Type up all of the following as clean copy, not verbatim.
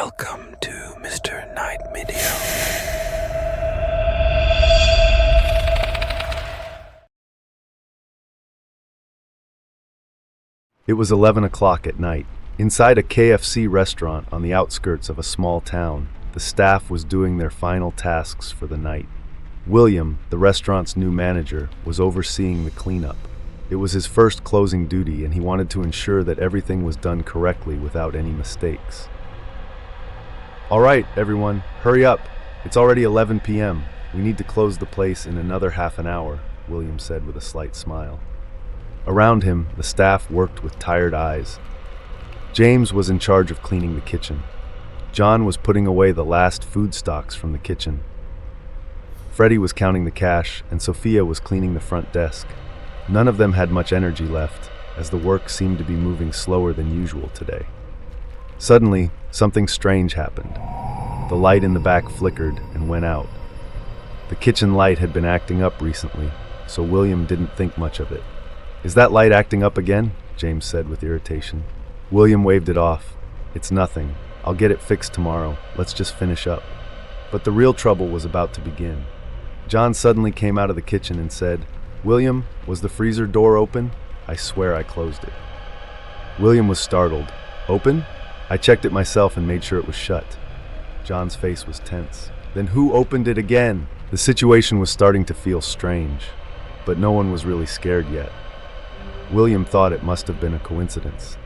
Welcome to Mr. Night Media. It was 11 o'clock at night. Inside a KFC restaurant on the outskirts of a small town, the staff was doing their final tasks for the night. William, the restaurant's new manager, was overseeing the cleanup. It was his first closing duty, and he wanted to ensure that everything was done correctly without any mistakes. "All right, everyone, hurry up. It's already 11 p.m. We need to close the place in another half an hour," William said with a slight smile. Around him, the staff worked with tired eyes. James was in charge of cleaning the kitchen. John was putting away the last food stocks from the kitchen. Freddie was counting the cash, and Sophia was cleaning the front desk. None of them had much energy left, as the work seemed to be moving slower than usual today. Suddenly, something strange happened. The light in the back flickered and went out. The kitchen light had been acting up recently, so William didn't think much of it. "Is that light acting up again?" James said with irritation. William waved it off. "It's nothing. I'll get it fixed tomorrow. Let's just finish up." But the real trouble was about to begin. John suddenly came out of the kitchen and said, "William, was the freezer door open? I swear I closed it." William was startled. "Open? I checked it myself and made sure it was shut." John's face was tense. "Then who opened it again?" The situation was starting to feel strange, but no one was really scared yet. William thought it must have been a coincidence.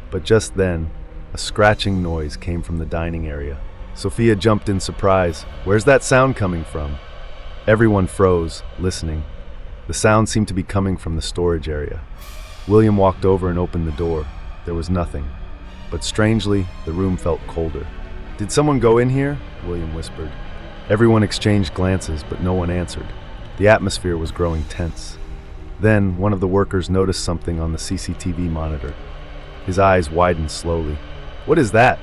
But just then, a scratching noise came from the dining area. Sophia jumped in surprise. "Where's that sound coming from?" Everyone froze, listening. The sound seemed to be coming from the storage area. William walked over and opened the door. There was nothing. But strangely, the room felt colder. "Did someone go in here?" William whispered. Everyone exchanged glances, but no one answered. The atmosphere was growing tense. Then, one of the workers noticed something on the CCTV monitor. His eyes widened slowly. "What is that?"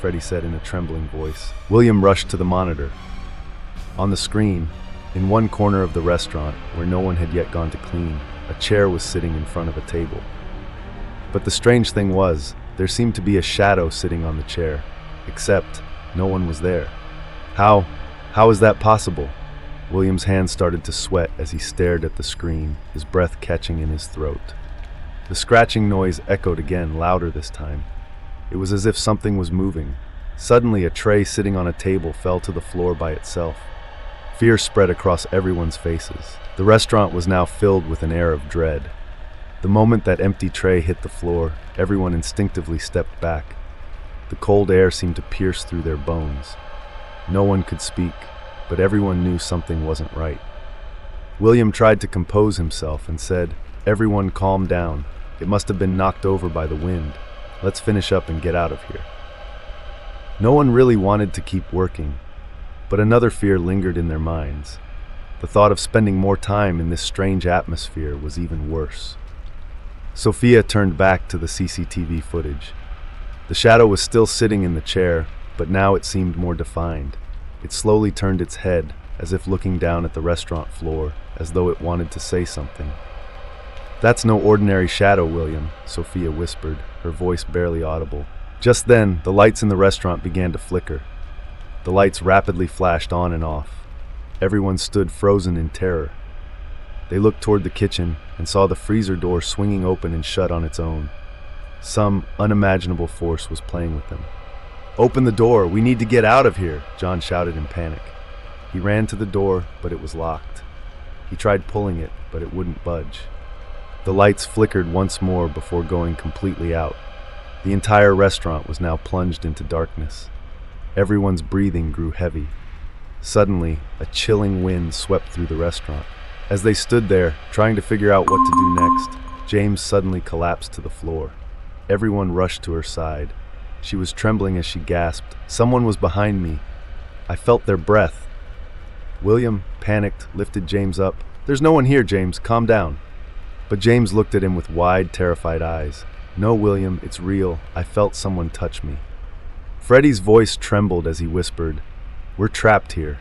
Freddie said in a trembling voice. William rushed to the monitor. On the screen, in one corner of the restaurant, where no one had yet gone to clean, a chair was sitting in front of a table. But the strange thing was, there seemed to be a shadow sitting on the chair, except no one was there. How is that possible? William's hand started to sweat as he stared at the screen, his breath catching in his throat. The scratching noise echoed again, louder this time. It was as if something was moving. Suddenly, a tray sitting on a table fell to the floor by itself. Fear spread across everyone's faces. The restaurant was now filled with an air of dread. The moment that empty tray hit the floor, everyone instinctively stepped back. The cold air seemed to pierce through their bones. No one could speak, but everyone knew something wasn't right. William tried to compose himself and said, "Everyone calm down. It must have been knocked over by the wind. Let's finish up and get out of here." No one really wanted to keep working, but another fear lingered in their minds. The thought of spending more time in this strange atmosphere was even worse. Sophia turned back to the CCTV footage. The shadow was still sitting in the chair, but now it seemed more defined. It slowly turned its head, as if looking down at the restaurant floor, as though it wanted to say something. "That's no ordinary shadow, William," Sophia whispered, her voice barely audible. Just then, the lights in the restaurant began to flicker. The lights rapidly flashed on and off. Everyone stood frozen in terror. They looked toward the kitchen and saw the freezer door swinging open and shut on its own. Some unimaginable force was playing with them. "Open the door! We need to get out of here!" John shouted in panic. He ran to the door, but it was locked. He tried pulling it, but it wouldn't budge. The lights flickered once more before going completely out. The entire restaurant was now plunged into darkness. Everyone's breathing grew heavy. Suddenly, a chilling wind swept through the restaurant. As they stood there, trying to figure out what to do next, James suddenly collapsed to the floor. Everyone rushed to her side. She was trembling as she gasped, "Someone was behind me. I felt their breath." William, panicked, lifted James up. "There's no one here, James. Calm down." But James looked at him with wide, terrified eyes. "No, William, it's real. I felt someone touch me." Freddie's voice trembled as he whispered, "We're trapped here.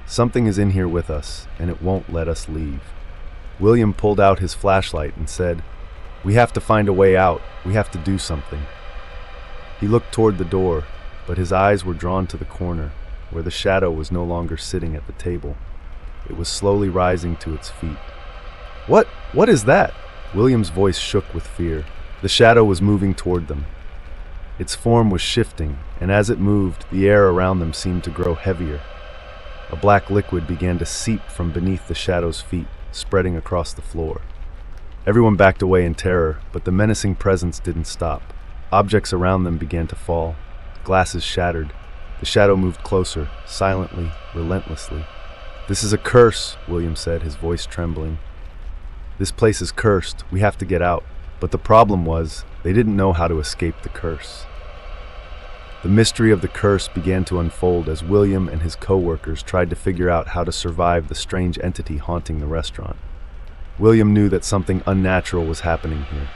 Something is in here with us, and it won't let us leave." William pulled out his flashlight and said, "We have to find a way out. We have to do something." He looked toward the door, but his eyes were drawn to the corner, where the shadow was no longer sitting at the table. It was slowly rising to its feet. What is that?" William's voice shook with fear. The shadow was moving toward them. Its form was shifting, and as it moved, the air around them seemed to grow heavier. A black liquid began to seep from beneath the shadow's feet, spreading across the floor. Everyone backed away in terror, but the menacing presence didn't stop. Objects around them began to fall. Glasses shattered. The shadow moved closer, silently, relentlessly. "This is a curse," William said, his voice trembling. "This place is cursed. We have to get out." But the problem was, they didn't know how to escape the curse. The mystery of the curse began to unfold as William and his co-workers tried to figure out how to survive the strange entity haunting the restaurant. William knew that something unnatural was happening here.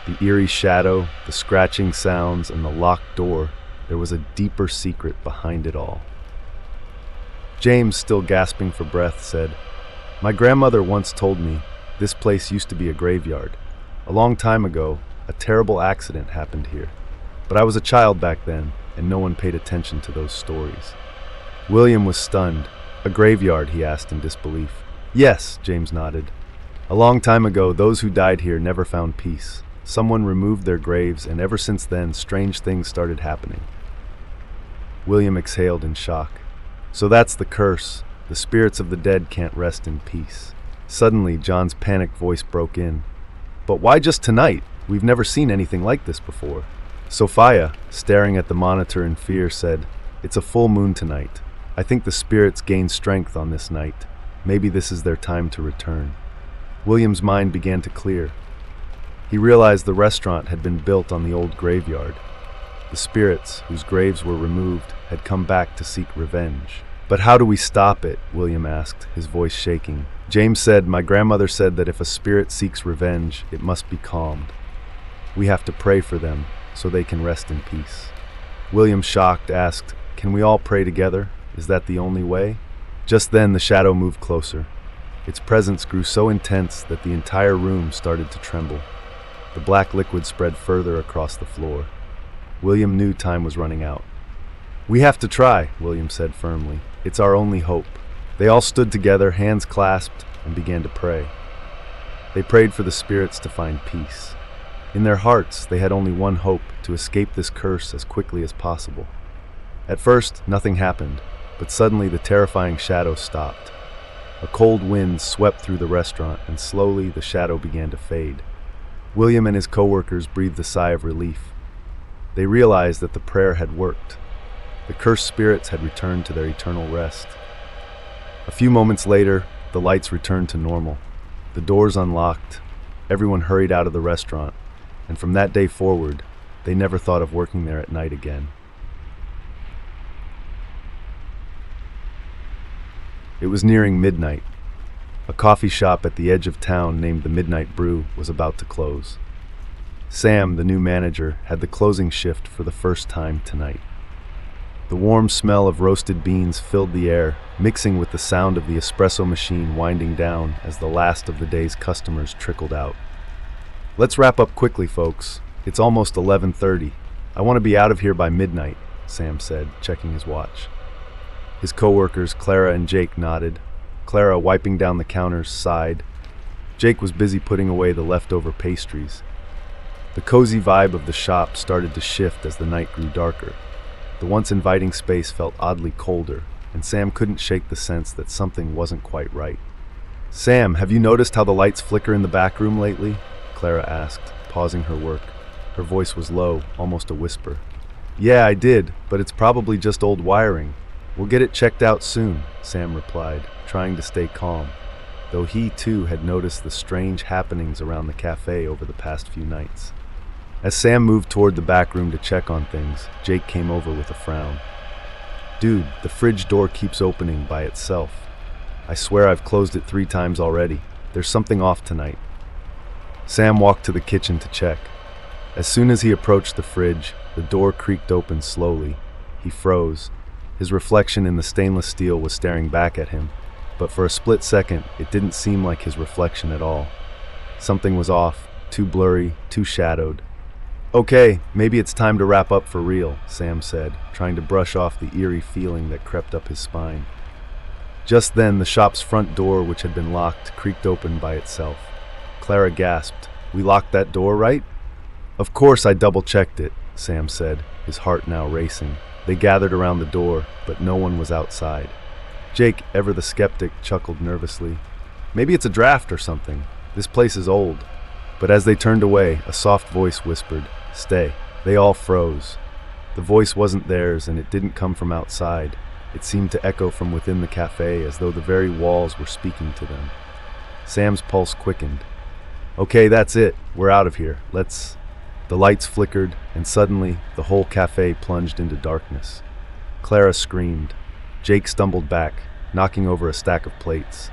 The eerie shadow, the scratching sounds, and the locked door, there was a deeper secret behind it all. James, still gasping for breath, said, "My grandmother once told me this place used to be a graveyard. A long time ago, a terrible accident happened here. But I was a child back then, and no one paid attention to those stories." William was stunned. "A graveyard?" he asked in disbelief. "Yes," James nodded. "A long time ago, those who died here never found peace. Someone removed their graves, and ever since then, strange things started happening." William exhaled in shock. "So that's the curse. The spirits of the dead can't rest in peace." Suddenly, John's panicked voice broke in. "But why just tonight? We've never seen anything like this before." Sophia, staring at the monitor in fear, said, "It's a full moon tonight. I think the spirits gain strength on this night. Maybe this is their time to return." William's mind began to clear. He realized the restaurant had been built on the old graveyard. The spirits, whose graves were removed, had come back to seek revenge. "But how do we stop it?" William asked, his voice shaking. James said, "My grandmother said that if a spirit seeks revenge, it must be calmed. We have to pray for them, so they can rest in peace." William, shocked, asked, "Can we all pray together? Is that the only way?" Just then, the shadow moved closer. Its presence grew so intense that the entire room started to tremble. The black liquid spread further across the floor. William knew time was running out. "We have to try," William said firmly. "It's our only hope." They all stood together, hands clasped, and began to pray. They prayed for the spirits to find peace. In their hearts, they had only one hope: to escape this curse as quickly as possible. At first, nothing happened, but suddenly the terrifying shadow stopped. A cold wind swept through the restaurant, and slowly the shadow began to fade. William and his co-workers breathed a sigh of relief. They realized that the prayer had worked. The cursed spirits had returned to their eternal rest. A few moments later, the lights returned to normal. The doors unlocked. Everyone hurried out of the restaurant, and from that day forward, they never thought of working there at night again. It was nearing midnight. A coffee shop at the edge of town named the Midnight Brew was about to close. Sam, the new manager, had the closing shift for the first time tonight. The warm smell of roasted beans filled the air, mixing with the sound of the espresso machine winding down as the last of the day's customers trickled out. "Let's wrap up quickly, folks. It's almost 11:30. I want to be out of here by midnight," Sam said, checking his watch. His co-workers, Clara and Jake, nodded. Clara, wiping down the counters, sighed. Jake was busy putting away the leftover pastries. The cozy vibe of the shop started to shift as the night grew darker. The once inviting space felt oddly colder, and Sam couldn't shake the sense that something wasn't quite right. "Sam, have you noticed how the lights flicker in the back room lately?" Clara asked, pausing her work. Her voice was low, almost a whisper. "Yeah, I did, but it's probably just old wiring. We'll get it checked out soon," Sam replied, trying to stay calm, though he too had noticed the strange happenings around the cafe over the past few nights. As Sam moved toward the back room to check on things, Jake came over with a frown. "Dude, the fridge door keeps opening by itself. I swear I've closed it 3 times already. There's something off tonight." Sam walked to the kitchen to check. As soon as he approached the fridge, the door creaked open slowly. He froze. His reflection in the stainless steel was staring back at him, but for a split second, it didn't seem like his reflection at all. Something was off, too blurry, too shadowed. Okay, maybe it's time to wrap up for real, Sam said, trying to brush off the eerie feeling that crept up his spine. Just then, the shop's front door, which had been locked, creaked open by itself. Clara gasped. "We locked that door, right?" "Of course, I double-checked it," Sam said, his heart now racing. They gathered around the door, but no one was outside. Jake, ever the skeptic, chuckled nervously. "Maybe it's a draft or something. This place is old." But as they turned away, a soft voice whispered, "Stay." They all froze. The voice wasn't theirs, and it didn't come from outside. It seemed to echo from within the cafe, as though the very walls were speaking to them. Sam's pulse quickened. "Okay, that's it. We're out of here. Let's..." The lights flickered, and suddenly, the whole cafe plunged into darkness. Clara screamed. Jake stumbled back, knocking over a stack of plates.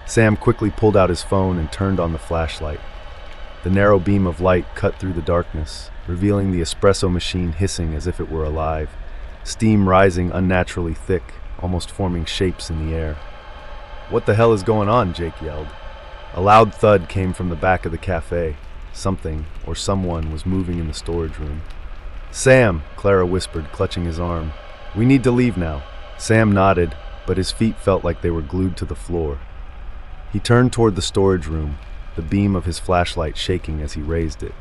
Sam quickly pulled out his phone and turned on the flashlight. The narrow beam of light cut through the darkness, revealing the espresso machine hissing as if it were alive, steam rising unnaturally thick, almost forming shapes in the air. "What the hell is going on?" Jake yelled. A loud thud came from the back of the cafe. Something, or someone, was moving in the storage room. "Sam," Clara whispered, clutching his arm. "We need to leave now." Sam nodded, but his feet felt like they were glued to the floor. He turned toward the storage room, the beam of his flashlight shaking as he raised it.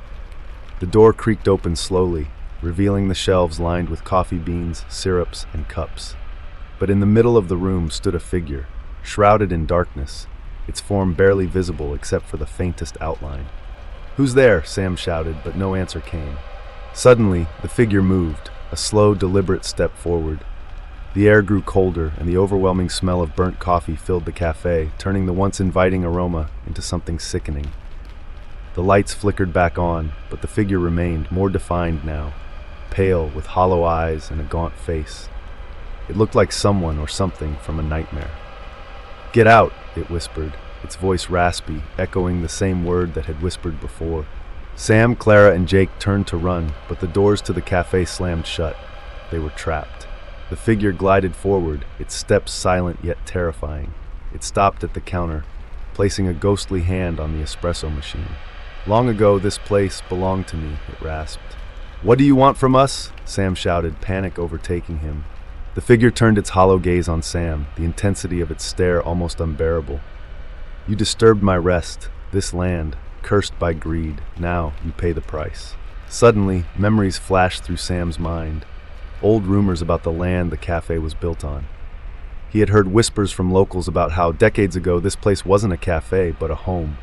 The door creaked open slowly, revealing the shelves lined with coffee beans, syrups, and cups. But in the middle of the room stood a figure, shrouded in darkness, its form barely visible except for the faintest outline. "Who's there?" Sam shouted, but no answer came. Suddenly, the figure moved, a slow, deliberate step forward. The air grew colder, and the overwhelming smell of burnt coffee filled the cafe, turning the once inviting aroma into something sickening. The lights flickered back on, but the figure remained, more defined now, pale, with hollow eyes and a gaunt face. It looked like someone or something from a nightmare. "Get out," it whispered, its voice raspy, echoing the same word that had whispered before. Sam, Clara, and Jake turned to run, but the doors to the cafe slammed shut. They were trapped. The figure glided forward, its steps silent yet terrifying. It stopped at the counter, placing a ghostly hand on the espresso machine. "Long ago, this place belonged to me," it rasped. "What do you want from us?" Sam shouted, panic overtaking him. The figure turned its hollow gaze on Sam, the intensity of its stare almost unbearable. "You disturbed my rest, this land, cursed by greed. Now you pay the price." Suddenly, memories flashed through Sam's mind. Old rumors about the land the cafe was built on. He had heard whispers from locals about how, decades ago, this place wasn't a cafe, but a home.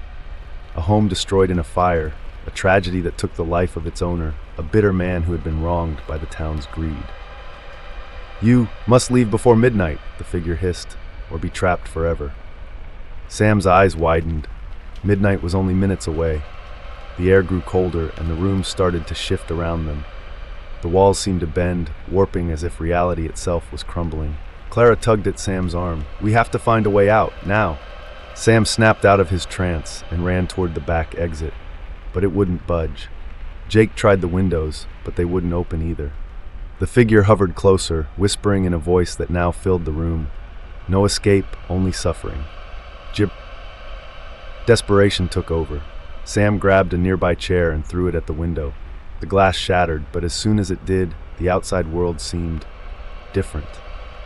A home destroyed in a fire, a tragedy that took the life of its owner, a bitter man who had been wronged by the town's greed. "You must leave before midnight," the figure hissed, "or be trapped forever." Sam's eyes widened. Midnight was only minutes away. The air grew colder, and the room started to shift around them. The walls seemed to bend, warping as if reality itself was crumbling. Clara tugged at Sam's arm. "We have to find a way out, now." Sam snapped out of his trance and ran toward the back exit, but it wouldn't budge. Jake tried the windows, but they wouldn't open either. The figure hovered closer, whispering in a voice that now filled the room. No escape, only suffering. Desperation took over. Sam grabbed a nearby chair and threw it at the window. The glass shattered, but as soon as it did, the outside world seemed different.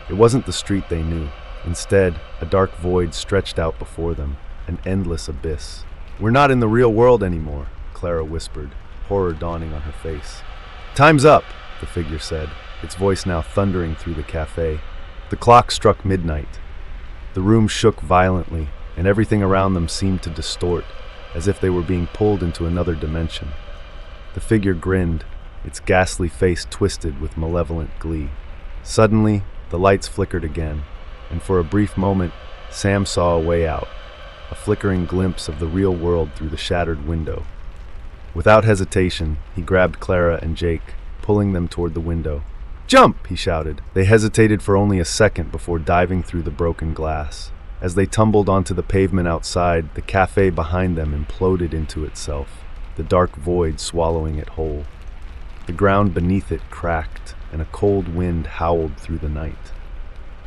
It wasn't the street they knew. Instead, a dark void stretched out before them, an endless abyss. "We're not in the real world anymore," Clara whispered, horror dawning on her face. "Time's up," the figure said, its voice now thundering through the cafe. The clock struck midnight. The room shook violently, and everything around them seemed to distort, as if they were being pulled into another dimension. The figure grinned, its ghastly face twisted with malevolent glee. Suddenly, the lights flickered again, and for a brief moment, Sam saw a way out, a flickering glimpse of the real world through the shattered window. Without hesitation, he grabbed Clara and Jake, pulling them toward the window. "Jump!" he shouted. They hesitated for only a second before diving through the broken glass. As they tumbled onto the pavement outside, the cafe behind them imploded into itself, the dark void swallowing it whole. The ground beneath it cracked, and a cold wind howled through the night.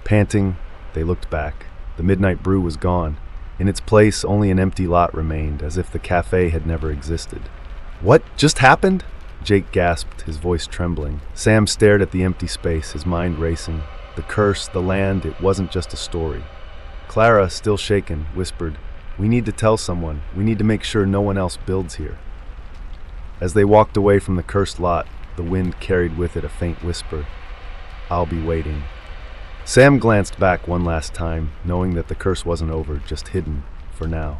Panting, they looked back. The midnight brew was gone. In its place, only an empty lot remained, as if the cafe had never existed. "What just happened?" Jake gasped, his voice trembling. Sam stared at the empty space, his mind racing. The curse, the land, it wasn't just a story. Clara, still shaken, whispered, "We need to tell someone. We need to make sure no one else builds here." As they walked away from the cursed lot, the wind carried with it a faint whisper, "I'll be waiting." Sam glanced back one last time, knowing that the curse wasn't over, just hidden for now.